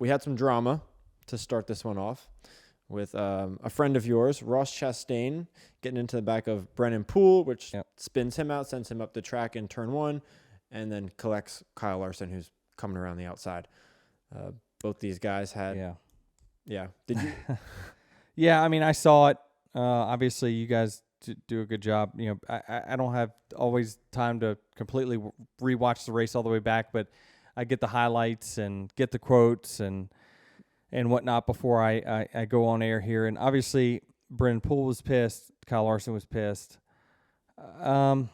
we had some drama to start this one off with a friend of yours, Ross Chastain, getting into the back of Brennan Poole, which spins him out, sends him up the track in turn 1, and then collects Kyle Larson, who's coming around the outside. Both these guys had... Yeah. Did you... Yeah, I mean, I saw it. Obviously, you guys do a good job. You know, I don't have always time to completely rewatch the race all the way back, but I get the highlights and get the quotes and whatnot before I go on air here. And obviously, Brennan Poole was pissed. Kyle Larson was pissed. I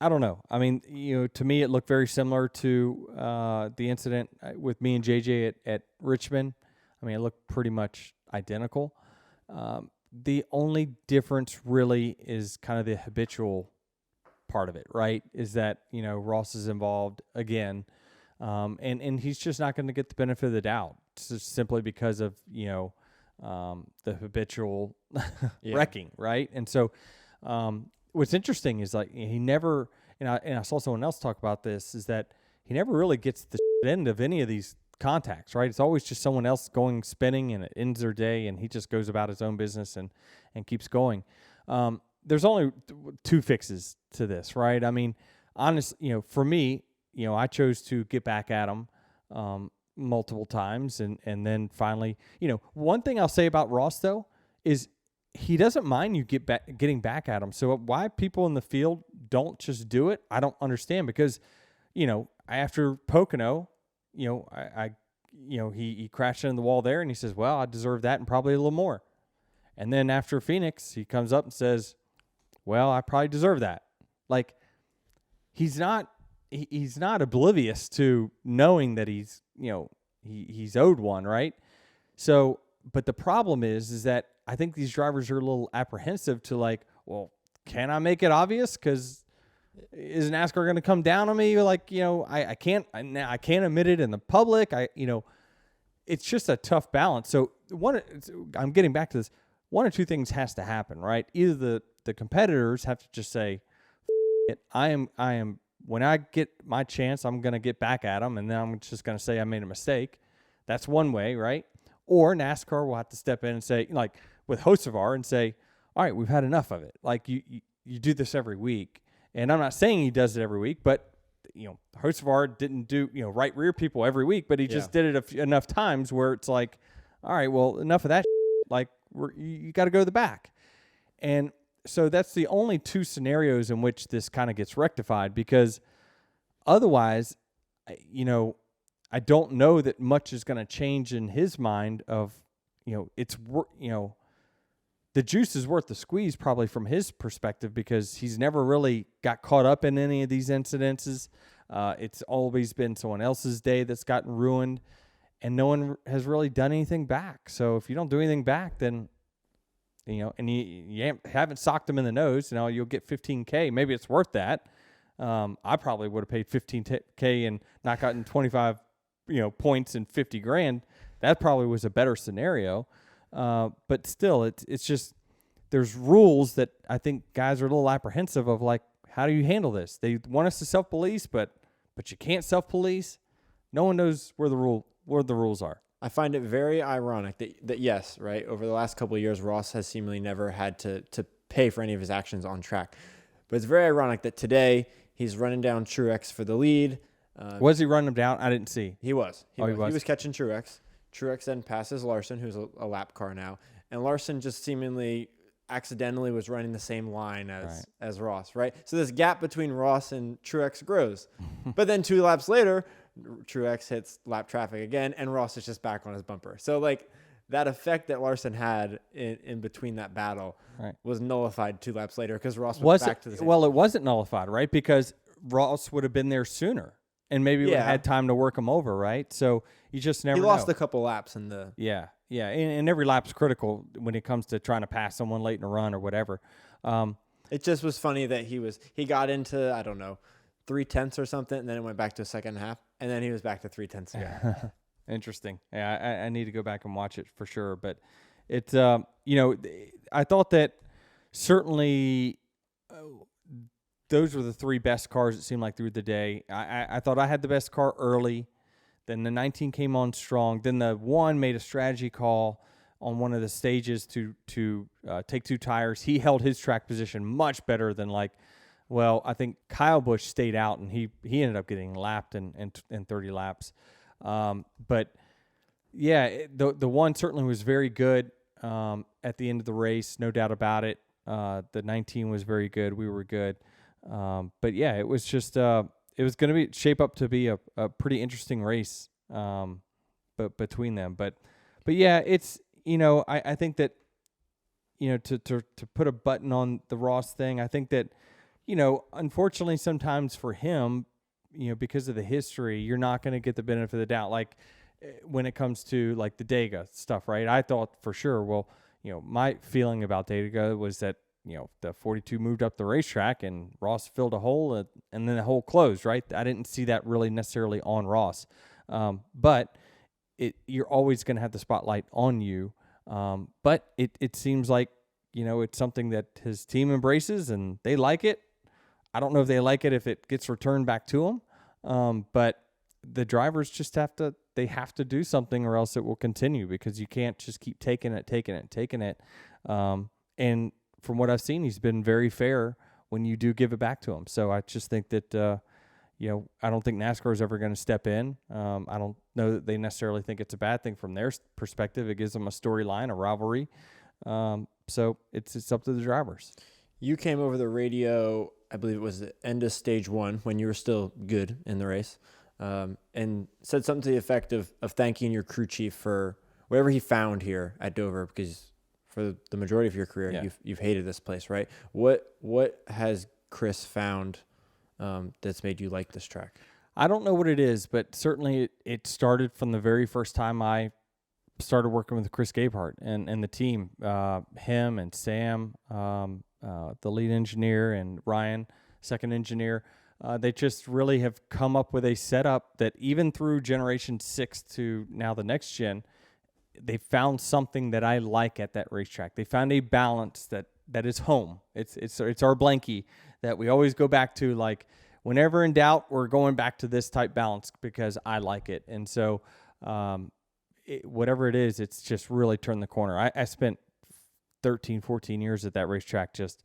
don't know. I mean, you know, to me, it looked very similar to the incident with me and JJ at Richmond. I mean, it looked pretty much identical. The only difference really is kind of the habitual part of it, right? Is that, you know, Ross is involved again, and he's just not going to get the benefit of the doubt simply because of, you know, the habitual wrecking, right? And so what's interesting is, like, he never, and I saw someone else talk about this, is that he never really gets the end of any of these contacts, right? It's always just someone else going spinning, and it ends their day, and he just goes about his own business and keeps going. There's only two fixes to this, right? I mean, honestly, you know, for me, you know, I chose to get back at him multiple times, and then finally, you know, one thing I'll say about Ross though is he doesn't mind you getting back at him. So why people in the field don't just do it, I don't understand, because, you know, after Pocono, you know, he crashed into the wall there, and he says, well, I deserve that and probably a little more. And then after Phoenix, he comes up and says, well, I probably deserve that. Like, he's not oblivious to knowing that he's, you know, he's owed one, right? So, but the problem is that I think these drivers are a little apprehensive to, like, well, can I make it obvious? Because is NASCAR going to come down on me? Like, you know, I can't admit it in the public. You know, it's just a tough balance. So I'm getting back to this. One or two things has to happen, right? Either the competitors have to just say, it, I am, when I get my chance, I'm going to get back at them, and then I'm just going to say I made a mistake. That's one way, right? Or NASCAR will have to step in and say, like with Hocevar, and say, all right, we've had enough of it. Like, you do this every week. And I'm not saying he does it every week, but, you know, Hocevar didn't do, you know, right rear people every week, but he just did it enough times where it's like, all right, well, enough of that. Like, you got to go to the back. And so that's the only two scenarios in which this kind of gets rectified, because otherwise, you know, I don't know that much is going to change in his mind of, you know, the juice is worth the squeeze probably from his perspective, because he's never really got caught up in any of these incidences. It's always been someone else's day that's gotten ruined, and no one has really done anything back. So if you don't do anything back, then, you know, and you haven't socked him in the nose, you know, you'll get $15K. Maybe it's worth that. I probably would have paid $15K and not gotten 25, you know, points and $50,000. That probably was a better scenario. But still, it's just, there's rules that I think guys are a little apprehensive of, like, how do you handle this? They want us to self-police, but you can't self-police. No one knows where the rules are. I find it very ironic that yes, right, over the last couple of years, Ross has seemingly never had to pay for any of his actions on track. But it's very ironic that today he's running down Truex for the lead. Was he running him down? I didn't see. He was. He was catching Truex. Truex then passes Larson, who's a lap car now. And Larson just seemingly accidentally was running the same line as Ross, right? So this gap between Ross and Truex grows. But then 2 laps later, Truex hits lap traffic again, and Ross is just back on his bumper. So, like, that effect that Larson had in between that battle was nullified 2 laps later, because Ross was back to the same. Well, it wasn't nullified, right? Because Ross would have been there sooner, and maybe would have had time to work him over, right? So you just never know. He lost a couple laps in the... Yeah, and every lap's critical when it comes to trying to pass someone late in a run or whatever. It just was funny that he got into, I don't know, 3/10 or something, and then it went back to a second half, and then he was back to 3/10 again. Interesting. Yeah, I need to go back and watch it for sure. But it's, you know, I thought that certainly those were the 3 best cars, it seemed like, through the day. I thought I had the best car early. Then the 19 came on strong. Then the 1 made a strategy call on one of the stages to take 2 tires. He held his track position much better than I think Kyle Busch stayed out, and he ended up getting lapped in 30 laps. But yeah, the 1 certainly was very good at the end of the race, no doubt about it. The 19 was very good. We were good. But yeah, it was just it was going to shape up to be a pretty interesting race but between them. But yeah, it's, I think that, to put a button on the Ross thing, I think that, unfortunately sometimes for him, because of the history, you're not going to get the benefit of the doubt. Like when it comes to like the Dega stuff, right? I thought for sure, my feeling about Dega was that, the 42 moved up the racetrack and Ross filled a hole and then the hole closed, right? I didn't see that really necessarily on Ross. But you're always going to have the spotlight on you. But it seems like, it's something that his team embraces and they like it. I don't know if they like it if it gets returned back to them. But the drivers just have to do something or else it will continue, because you can't just keep taking it. And from what I've seen, he's been very fair when you do give it back to him. So I just think that, I don't think NASCAR is ever going to step in. I don't know that they necessarily think it's a bad thing from their perspective. It gives them a storyline, a rivalry. So it's up to the drivers. You came over the radio, I believe it was the end of stage 1 when you were still good in the race, and said something to the effect of thanking your crew chief for whatever he found here at Dover, because for the majority of your career, you've hated this place, right? What has Chris found that's made you like this track? I don't know what it is, but certainly it started from the very first time I started working with Chris Gabehart and the team, him and Sam, the lead engineer, and Ryan, second engineer. They just really have come up with a setup that even through Generation 6 to now the next gen, they found something that I like at that racetrack. They found a balance that is home. It's our blankie that we always go back to. Like whenever in doubt, we're going back to this type balance because I like it. And so whatever it is, it's just really turned the corner. I spent 13, 14 years at that racetrack just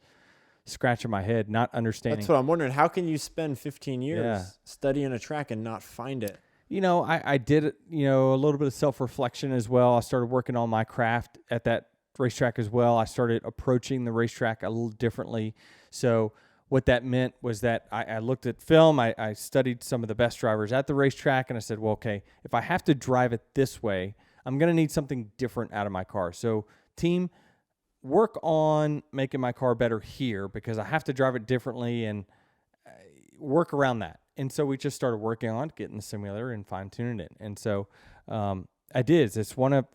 scratching my head, not understanding. That's what I'm wondering. How can you spend 15 years studying a track and not find it? I did, a little bit of self-reflection as well. I started working on my craft at that racetrack as well. I started approaching the racetrack a little differently. So what that meant was that I looked at film. I studied some of the best drivers at the racetrack, and I said, well, okay, if I have to drive it this way, I'm going to need something different out of my car. So team, work on making my car better here because I have to drive it differently and work around that. And so we just started working on getting the simulator and fine-tuning it. And so I did. It's one of,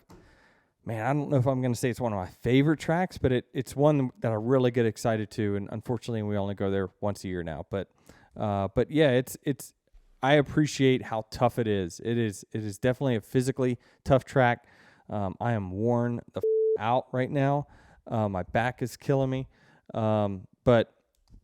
I don't know if I'm going to say it's one of my favorite tracks, but it's one that I really get excited to. And unfortunately, we only go there once a year now. But yeah, it's I appreciate how tough it is. It is definitely a physically tough track. I am worn the out right now. My back is killing me.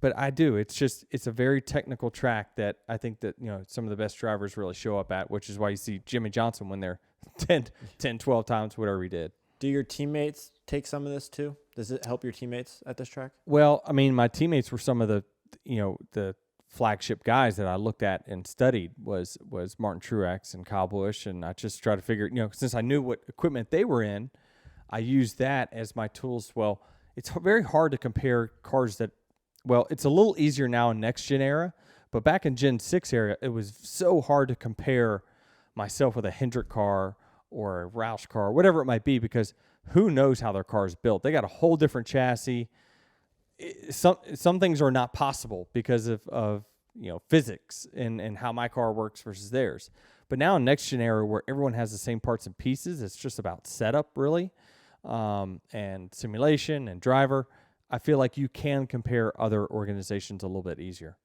But I do. It's a very technical track that I think that, some of the best drivers really show up at, which is why you see Jimmy Johnson win there 10, 12 times, whatever he did. Do your teammates take some of this too? Does it help your teammates at this track? Well, my teammates were some of the flagship guys that I looked at and studied was Martin Truex and Kyle Busch. And I just tried to figure, since I knew what equipment they were in, I used that as my tools. Well, it's very hard to compare cars that, it's a little easier now in next gen era, but back in Gen 6 era, it was so hard to compare myself with a Hendrick car or a Roush car, whatever it might be, because who knows how their car is built. They got a whole different chassis. Some things are not possible because of physics and how my car works versus theirs. But now in next gen era where everyone has the same parts and pieces, it's just about setup really, and simulation and driver. I feel like you can compare other organizations a little bit easier.